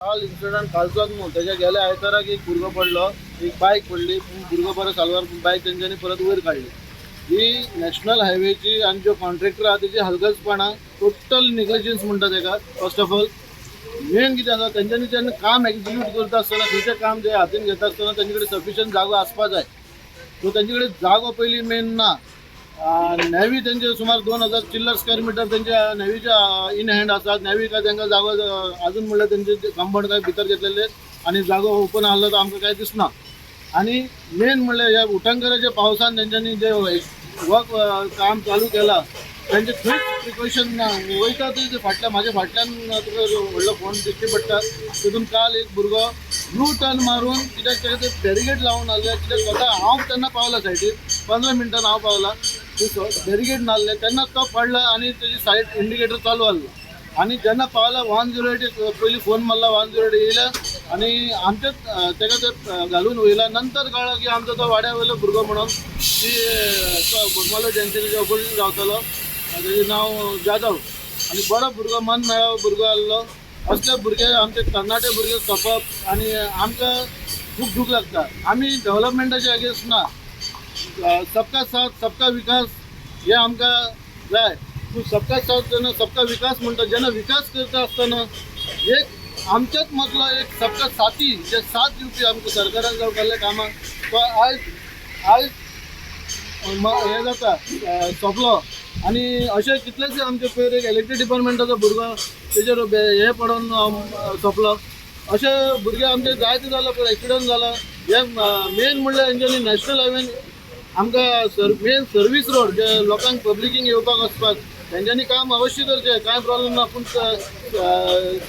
काल इन्सिडेंट कालचोच न्हू त्याच्या गेल्या आयताराक एक भुरगो पडलो, एक बायक पडली, भुरगो परत सालवार बायक तेंच्यांनी परत वयर काडली. ही नॅशनल हायवेची आनी जो कॉन्ट्रॅक्टर आहा तेजी हलगर्जपणा, टोटल निग्लिजन्स म्हणटा तेका. फर्स्ट ऑफ ऑल मेन कितें आसा, तेंच्यांनी जेन्ना काम एक्झिक्यूट करता आसतना खंयचें काम जे हातीन घेता आसतना तेंचे कडेन सफिशियंट जागो आसपा जाय. सो तेंचे कडेन जागो पयलीं मेन ना. नॅवी तेंचे सुमार 2000 चिल्लर स्क्वेअर मिटर तेंच्या नॅवीच्या इन हँड आसात. नॅवी काय तेंकां जागो अजून म्हणल्यार तेंचे कंपाऊंड काय भितर घेतलेले आनी जागो ओपन आसलो तो आमकां काय दिसना. आनी मेन म्हणल्यार ह्या उटंगराच्या पावसान तेंच्यांनी जे वर्क काम चालू केला तेंचे खंयच प्रिकॉशन ना. वयता ते फाटल्यान म्हाज्या फाटल्यान तुका व्हडलो फोन दिश्टी पडटा. तितून काल एक भुरगो यू टर्न मारून कित्याक तेका ते बॅरिगेड लावन आहले. कित्याक स्वता हांव तेन्ना पावला सायडीर 15 मिनटान हांव पावला. बॅरिगेड नासले तेन्ना तो पडला आनी तेजी सायड इंडिकेटर चालू आहलो. आनी जेन्ना पावला 108 पयलीं फोन मारला, 108 येयला आनी आमचेच तेका ते घालून वयला. नंतर कळ्ळें की आमचो तो वाड्या वयलो भुरगो म्हणून की तो बोगमालो जंक्शनाच्या ऑपोजीट रावतालो. तेजें नांव जाधव आनी बरो भुरगो मन मेळ्ळो भुरगो आहलो. असले भुरगे आमचे तरणाटे भुरगे सोंपप आनी आमकां खूब दूख लागता. आमी डेव्हलपमेंटाचे अगेन्स्ट ना. सबका साथ सबका विकास हे आमकां जाय. पूण सबका साथ जेन्ना सबका विकास म्हणटा, जेन्ना विकास करता आसतना एक आमच्याच मदलो एक सबका साथी जे साथ दिवपी आमकां सरकारान जावं केल्ले कामां तो आयज हे जाता सोंपलो. आनी अशे कितलेशे आमचे पयर एक इलेक्ट्रीक डिपार्टमेंटाचो भुरगो तेजेर हे पडोन सोंपलो. अशे भुरगे आमचे जायते जाला पळय एक्सिडंट जाला. हे मेन म्हणल्यार हेंच्यांनी नॅशनल हायवेन आमकां मेन सर्वीस रोड जे लोकांक पब्लिकींक येवपाक वचपाक तेंच्यांनी काम अवश्य करचें, कांय प्रॉब्लेम ना. पूण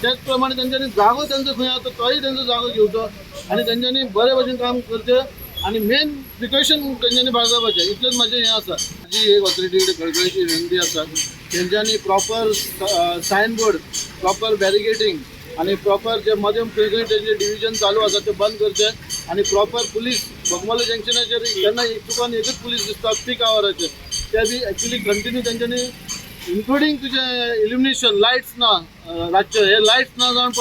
त्याच प्रमाणे तेंच्यांनी जागो तेंचो खंय आसा तोय तेंचो जागो घेवचो आनी तेंच्यांनी बरे भशेन काम करचें आनी मेन प्रिकॉशन तेंच्यांनी बाळगपाचें. इतलेंच म्हाजें हें आसा. जी एक ऑथॉरिटी कडेन कळकळीची विनंती आसा, तेंच्यांनी प्रॉपर सायनबोर्ड, प्रॉपर बॅरिगेडींग आनी प्रॉपर जे मदें खंय खंय तेंचे डिविजन चालू आसा ते बंद करचें आनी प्रॉपर पुलीस बोगमालो जंक्शनाचेर जेन्ना तुका एकच पुलीस दिसता पीक आवराचेर ते बी एक्चुली कंटिन्यू तेंच्यांनी इन्क्लुडींग तुजें इल्युमिनेशन लायट्स ना रातचे हे लायट्स ना जावन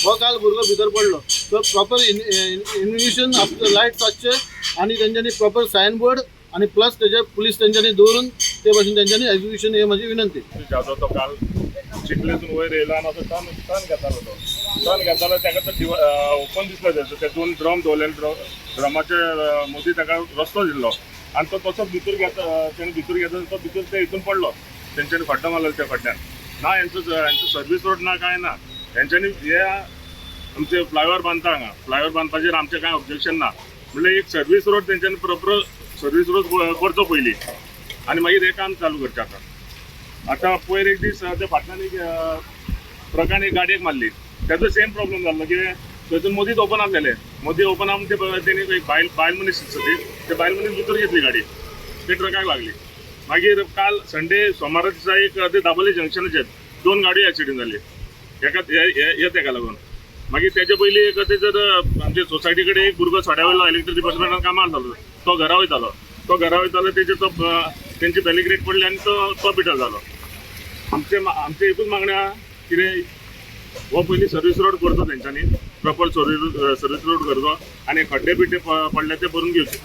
हो काल भुरगो भितर पडलो. सो प्रॉपर इल्युमिनेशन लायट्स आसचे आनी तेंच्यांनी प्रॉपर सायनबोर्ड आनी प्लस तेजे पुलीस तेंच्यांनी दवरून ते भाशेन तेंच्यांनी एक्झिक्युशन हे म्हजी विनंती. जाधव तो काल चिखलेसून वयर येयला आनी असो टर्न घेतालो तो. टर्न घेतालो ताका तो ओपन दिसलो ते 2 ड्रम दवरलेले ड्रमाचे मदीं ताका रस्तो दिल्लो आनी तो तसो भितर तेणें भितर घेता तो भितर ते हितून पडलो. तेंच्यांनी फड्डो मारलो त्या फाटल्यान. ना हेंचो सर्वीस रोड ना कांय ना. तेंच्यांनी हे आमचे फ्लायओवर बांदता हांगा. फ्लायओवर बांदपाचेर आमचें कांय ऑब्जेक्शन ना. म्हणल्यार एक सर्वीस रोड तेंच्यांनी प्रोपर सर्वीस रोड करचो पयलीं आनी मागीर हें काम चालू करचें. आतां पयर एक दीस ते फाटल्यान एक ट्रकान एक गाडयेक मारली. तेजो सेम प्रॉब्लेम जाल्लो की थंयसून मदींच ओपन आसलेलें. मदीं ओपन आसून तेणी एक बायल मनीस ते बायल मनीस भितर घेतली गाडी. ते ट्रकाक लागली. मागीर काल संडे सोमारा दिसा एक ते दाबोली जंक्शनाचेर 2 गाडयो एक्सिडेंट जाली तेका लागून. मागीर तेजे पयलीं एक ते जर आमचे सोसायटी कडेन एक भुरगो सोड्या वयलो इलेक्ट्रीक डिपार्टमेंटान कामार जालो. तो घरा वयतालो तेजे तेंची बॅरिगेड पडली आनी तो पिड्ड्यार जालो. आमचे एकूच मागणी आहा कितें हो पयलीं सर्वीस रोड करचो तेंच्यांनी प्रॉपर सर्वीस रोड करचो आनी खड्डे बिड्डे पडले ते भरून घेवचे.